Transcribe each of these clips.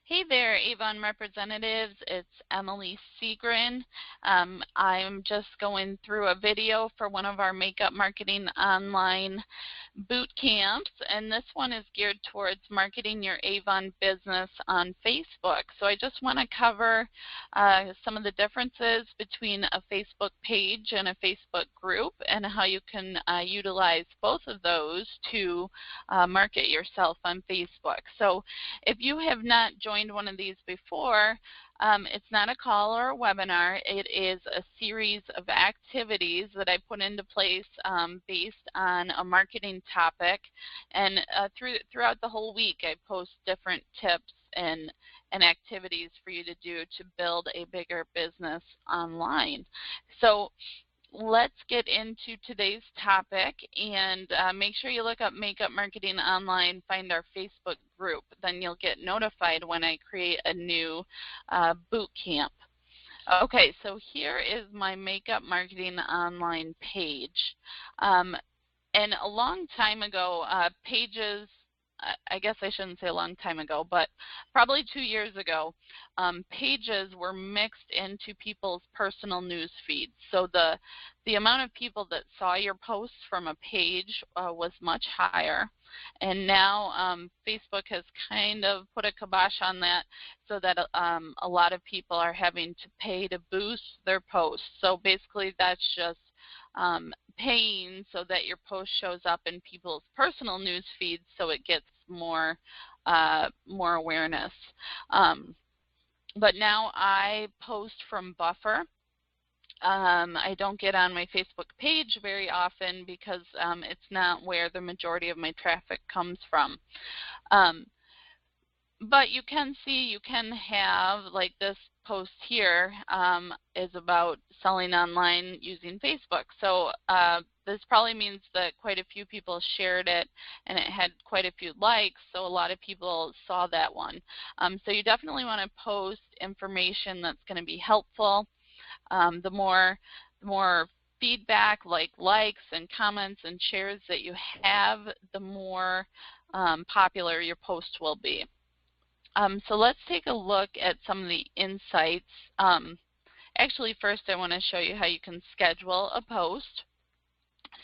Hey there, Avon representatives. It's Emily Seagren. I'm just going through a video for one of our makeup marketing online boot camps, and this one is geared towards marketing your Avon business on Facebook. So I just want to cover some of the differences between a Facebook page and a Facebook group and how you can utilize both of those to market yourself on Facebook. So if you have not joined one of these before, it's not a call or a webinar. It is a series of activities that I put into place based on a marketing topic. And throughout the whole week, I post different tips and activities for you to do to build a bigger business online. So let's get into today's topic, and make sure you look up Makeup Marketing Online, find our Facebook group. Then you'll get notified when I create a new boot camp. Okay, so here is my Makeup Marketing Online page. And a long time ago, pages, I guess I shouldn't say a long time ago, but probably 2 years ago, pages were mixed into people's personal news feeds. So the amount of people that saw your posts from a page was much higher. And now Facebook has kind of put a kibosh on that, so that a lot of people are having to pay to boost their posts. So basically that's just paying so that your post shows up in people's personal news feeds, so it gets more awareness. But now I post from Buffer. I don't get on my Facebook page very often because it's not where the majority of my traffic comes from. But you can see, you can have, like this post here is about selling online using Facebook. So this probably means that quite a few people shared it and it had quite a few likes, so a lot of people saw that one. So you definitely want to post information that's going to be helpful. The more feedback, like likes and comments and shares that you have, the more popular your post will be. So let's take a look at some of the insights. Actually, first I want to show you how you can schedule a post.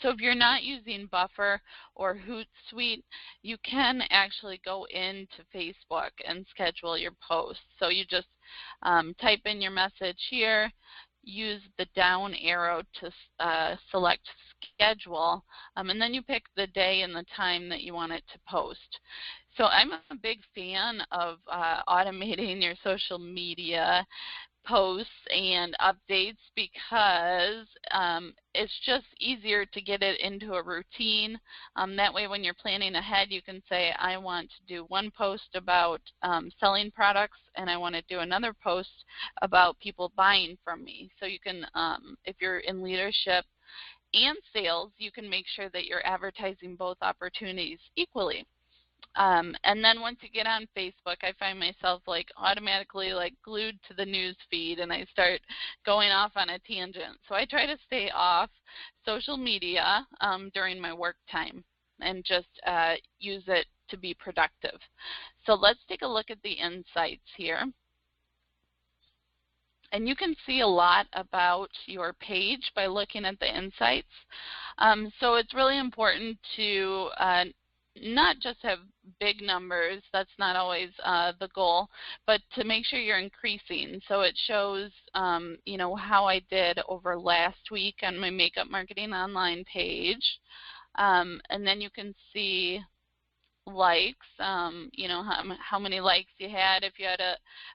So if you're not using Buffer or Hootsuite, you can actually go into Facebook and schedule your posts. So you just type in your message here, use the down arrow to select schedule, and then you pick the day and the time that you want it to post. So I'm a big fan of automating your social media posts and updates because it's just easier to get it into a routine. That way when you're planning ahead, you can say, I want to do one post about selling products, and I want to do another post about people buying from me. So you can, if you're in leadership and sales, you can make sure that you're advertising both opportunities equally. And then once you get on Facebook, I find myself automatically glued to the news feed, and I start going off on a tangent. So I try to stay off social media during my work time and just use it to be productive. So let's take a look at the insights here. And you can see a lot about your page by looking at the insights. So it's really important to not just have big numbers, that's not always the goal, but to make sure you're increasing. So it shows you know, how I did over last week on my Makeup Marketing Online page. And then you can see likes, you know, how many likes you had. If you had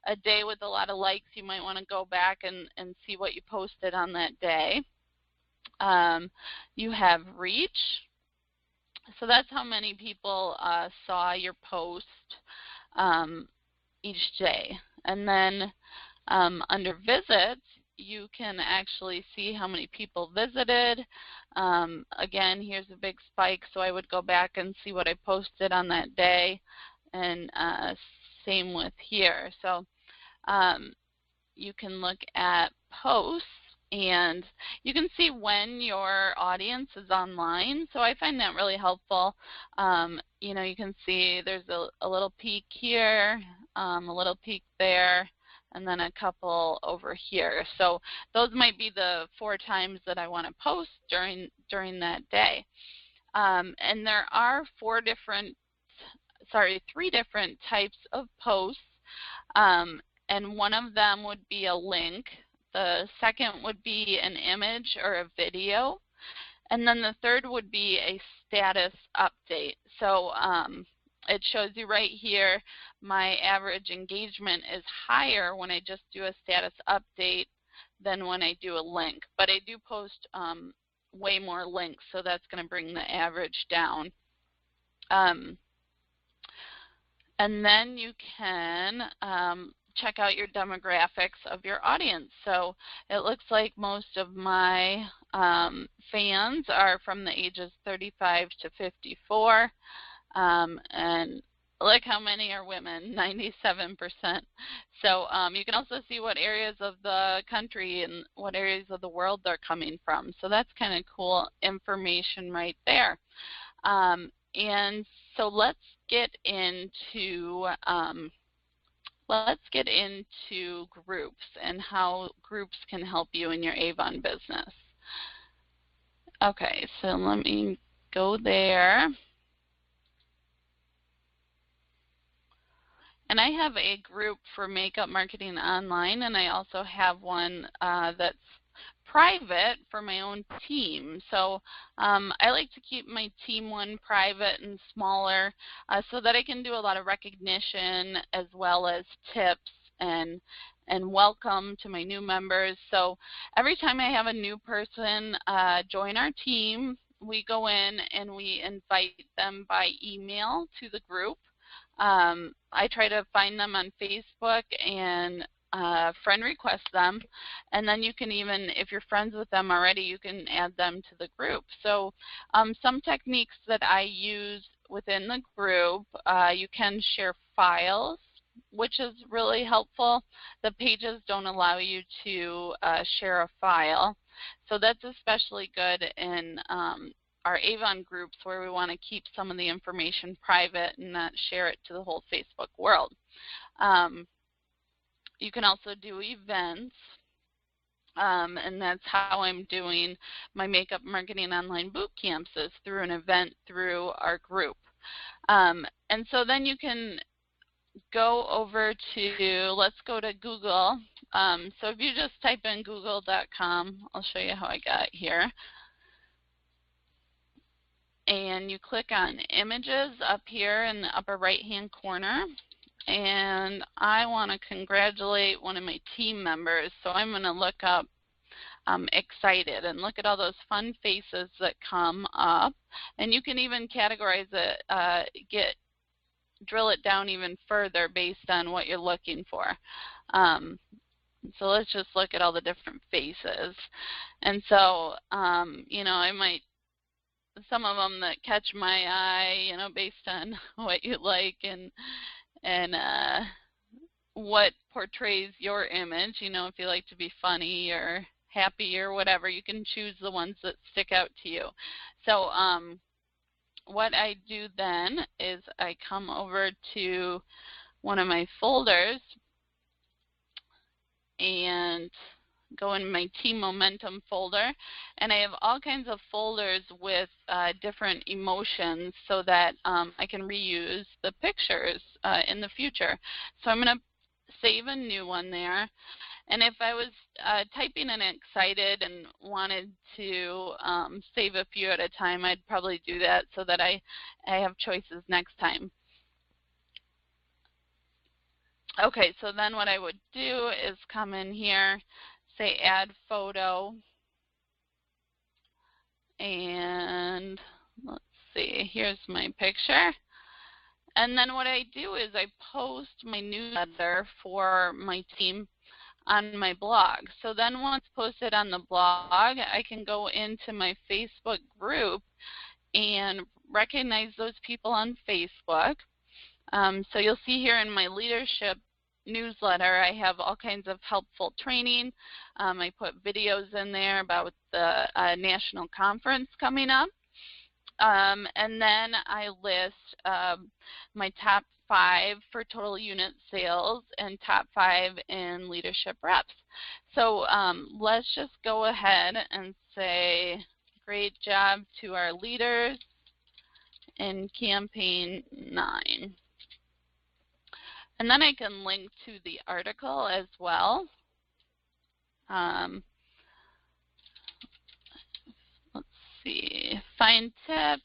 a day with a lot of likes, you might want to go back and see what you posted on that day. You have reach. So that's how many people saw your post each day. And then under visits, you can actually see how many people visited. Again, here's a big spike, so I would go back and see what I posted on that day. And same with here. So you can look at posts, and you can see when your audience is online. So I find that really helpful. You know, you can see there's a little peak here, a little peek there, and then a couple over here. So those might be the 4 times that I want to post during that day. And there are 3 different types of posts. And one of them would be a link. The second would be an image or a video. And then the third would be a status update. So it shows you right here, my average engagement is higher when I just do a status update than when I do a link. But I do post way more links, so that's going to bring the average down. And then you can check out your demographics of your audience. So it looks like most of my fans are from the ages 35 to 54. And look how many are women, 97%. So you can also see what areas of the country and what areas of the world they're coming from. So that's kind of cool information right there. And so let's get into groups and how groups can help you in your Avon business. Okay, so let me go there. And I have a group for Makeup Marketing Online, and I also have one that's private for my own team. So I like to keep my team one private and smaller so that I can do a lot of recognition as well as tips and welcome to my new members. So every time I have a new person join our team, we go in and we invite them by email to the group. I try to find them on Facebook and friend request them, and then you can even, if you're friends with them already, you can add them to the group. So some techniques that I use within the group, you can share files, which is really helpful. The pages don't allow you to share a file, so that's especially good in our Avon groups where we want to keep some of the information private and not share it to the whole Facebook world. You can also do events, and that's how I'm doing my Makeup Marketing Online boot camps, is through an event through our group. And so then you can go over to, let's go to Google. So if you just type in google.com, I'll show you how I got here. And you click on images up here in the upper right hand corner. And I want to congratulate one of my team members, so I'm going to look up excited, and look at all those fun faces that come up. And you can even categorize it, drill it down even further based on what you're looking for. So let's just look at all the different faces. And so, you know, I might, some of them that catch my eye, you know, based on what you like and what portrays your image. You know, if you like to be funny or happy or whatever, you can choose the ones that stick out to you. So what I do then is I come over to one of my folders and go in my Team Momentum folder, and I have all kinds of folders with different emotions so that I can reuse the pictures in the future. So I'm going to save a new one there, and if I was typing in excited and wanted to save a few at a time, I'd probably do that so that I have choices next time. Okay, so then what I would do is come in here, say add photo, and let's see, here's my picture. And then what I do is I post my newsletter for my team on my blog. So then once posted on the blog, I can go into my Facebook group and recognize those people on Facebook. So you'll see here in my leadership newsletter, I have all kinds of helpful training. I put videos in there about the national conference coming up. And then I list my top 5 for total unit sales and top 5 in leadership reps. So let's just go ahead and say great job to our leaders in campaign 9. And then I can link to the article as well. Let's see, find tips.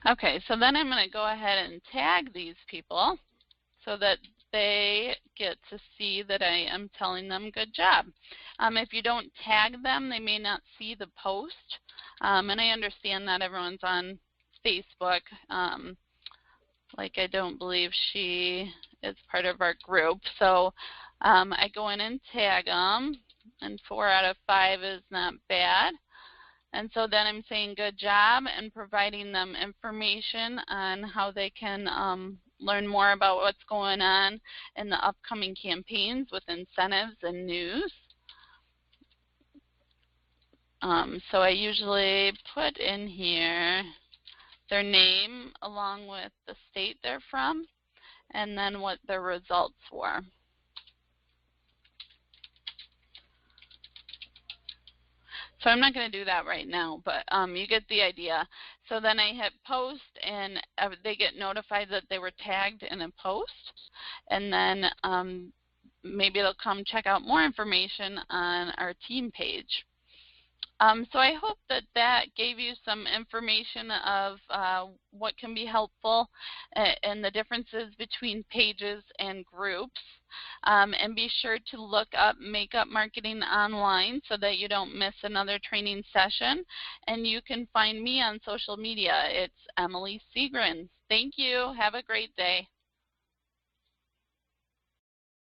Okay, so then I'm going to go ahead and tag these people so that they get to see that I am telling them good job. If you don't tag them, they may not see the post. And I understand that everyone's on Facebook. Like I don't believe she is part of our group. So I go in and tag them, and 4 out of 5 is not bad. And so then I'm saying good job and providing them information on how they can learn more about what's going on in the upcoming campaigns with incentives and news. So I usually put in here their name along with the state they're from and then what their results were. So I'm not going to do that right now, but you get the idea. So then I hit post, and they get notified that they were tagged in a post, and then maybe they'll come check out more information on our team page. So I hope that that gave you some information of what can be helpful and the differences between pages and groups. And be sure to look up Makeup Marketing online so that you don't miss another training session. And you can find me on social media. It's Emily Seagren. Thank you. Have a great day.